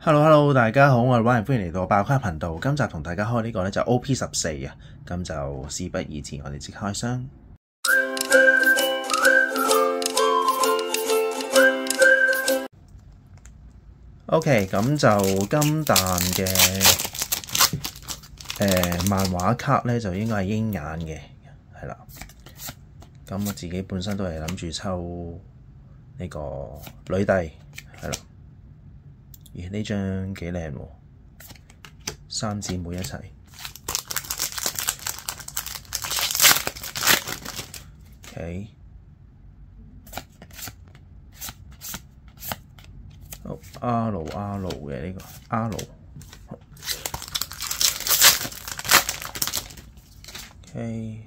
Hello，大家好，我係 Ryan，歡迎嚟到爆卡頻道。今集同大家開呢個呢就 OP14啊，咁就事不宜遲，我哋即刻開箱。OK，咁就金彈嘅漫畫卡呢，就應該係鷹眼嘅，係啦。咁我自己本身都係諗住抽呢個女帝，係啦。咦，呢張幾靚喎，三姊妹一齊。OK， 好 R 嘅呢個 R。OK。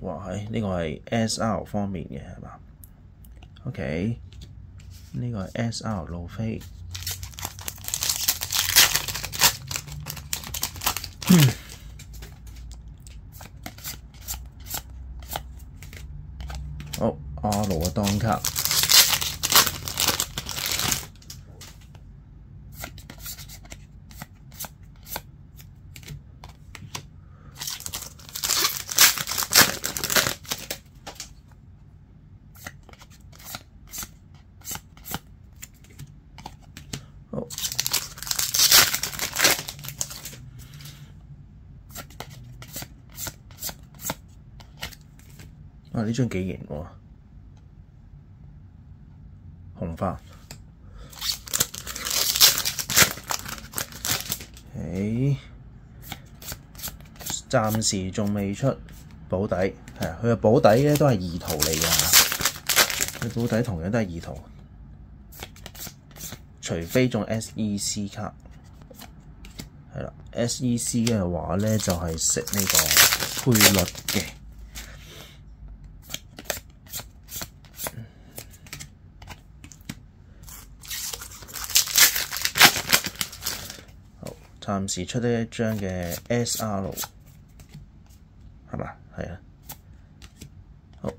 哇，呢個係 SR 方面嘅係嘛 ？OK， 呢個係 SR 路飛。好 R 嘅當卡。哇！呢張幾型喎，紅花。暫時仲未出保底，係啊，佢嘅保底咧都係二圖嚟㗎，佢保底同樣都係二圖，除非中 SEC 卡，係啦 ，SEC 嘅話咧就係食呢個倍率嘅。暫時出呢一張嘅 SR 係嘛？係啊，好。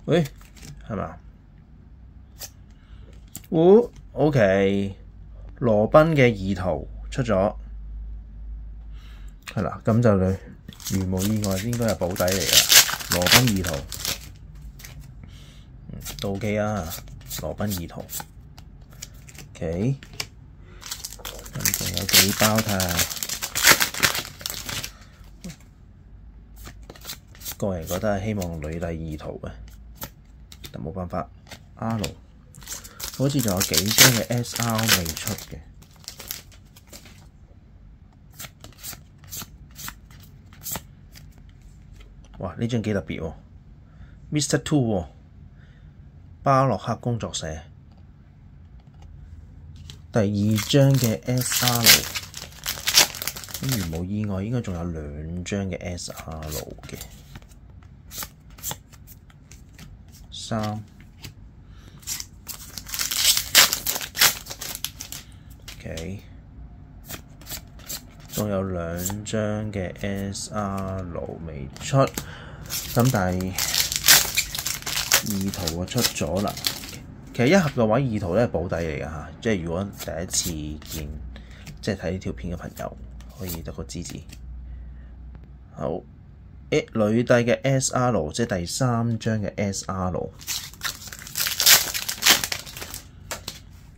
喂，係嘛？OK， 羅賓嘅二圖出咗，係啦，咁就如無意外應該係保底嚟㗎。羅賓二圖，都 OK 啊，羅賓二圖 ，OK， 咁仲有幾包睇下，個人覺得係希望女帝二圖嘅，但冇辦法 R， 好似仲有幾張嘅 SR 未出嘅。哇！呢張幾特別喎 ，Mr. Two 喎，巴洛克工作社。第二張嘅 SR， 咁如無意外應該仲有兩張嘅 SR 嘅。3 OK。仲有兩張嘅 SR 未出，咁但係二圖出咗啦。其實一盒嘅話，二圖咧係保底嚟㗎嚇，即係如果第一次見，即係睇呢條片嘅朋友，可以得個知字。好，女帝嘅 SR， 即係第三張嘅 SR，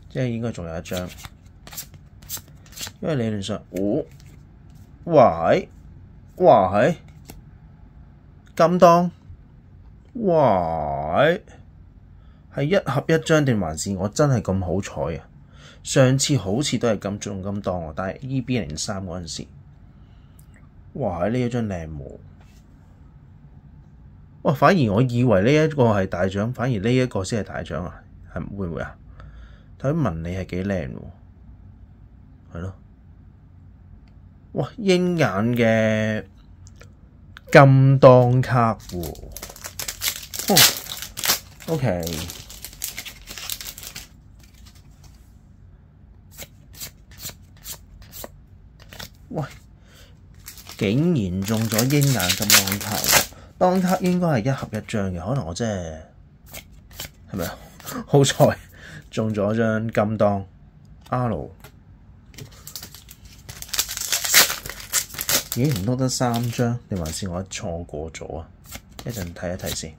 即係應該仲有一張，因為理論上，哇係金當，哇係一盒一張定還是我真係咁好彩啊？上次好似都係中金當喎，但係 EB03嗰陣時，哇！呢一張靚模，哇！反而我以為呢一個係大獎，反而呢一個先係大獎啊？係會唔會啊？睇紋理係幾靚喎，係咯。哇！鷹眼嘅金當卡喎，OK。喂，竟然中咗鷹眼金當卡喎！當卡應該係一盒一張嘅，可能我真係咪啊？好彩中咗張金當 R。咦？唔通得3張？定還是我錯過咗啊？一陣睇一睇先。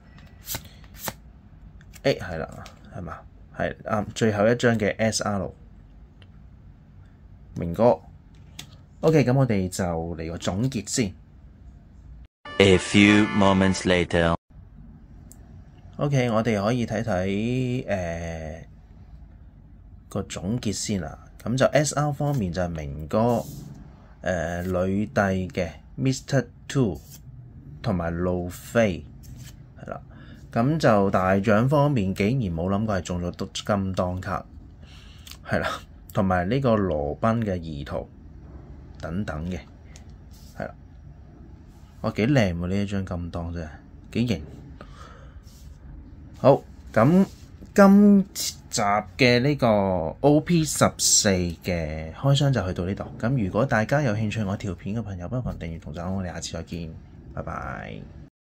係啦，係嘛？係啱，最後一張嘅 SR 明哥。OK， 咁我哋就嚟個總結先。A few moments later。OK， 我哋可以睇睇個總結先啦。咁就 SR 方面就係明哥、女帝嘅 Mr. Two 同埋路飛係啦。咁就大獎方面竟然冇諗過係中咗金當卡係啦，同埋呢個羅賓嘅二圖等等嘅係啦。哇，幾靚喎！呢一張金當真係幾型。好，咁今集嘅呢個 OP14 嘅開箱就去到呢度。咁如果大家有興趣我條片嘅朋友，不妨訂閱同讚好，我哋下次再見，拜拜。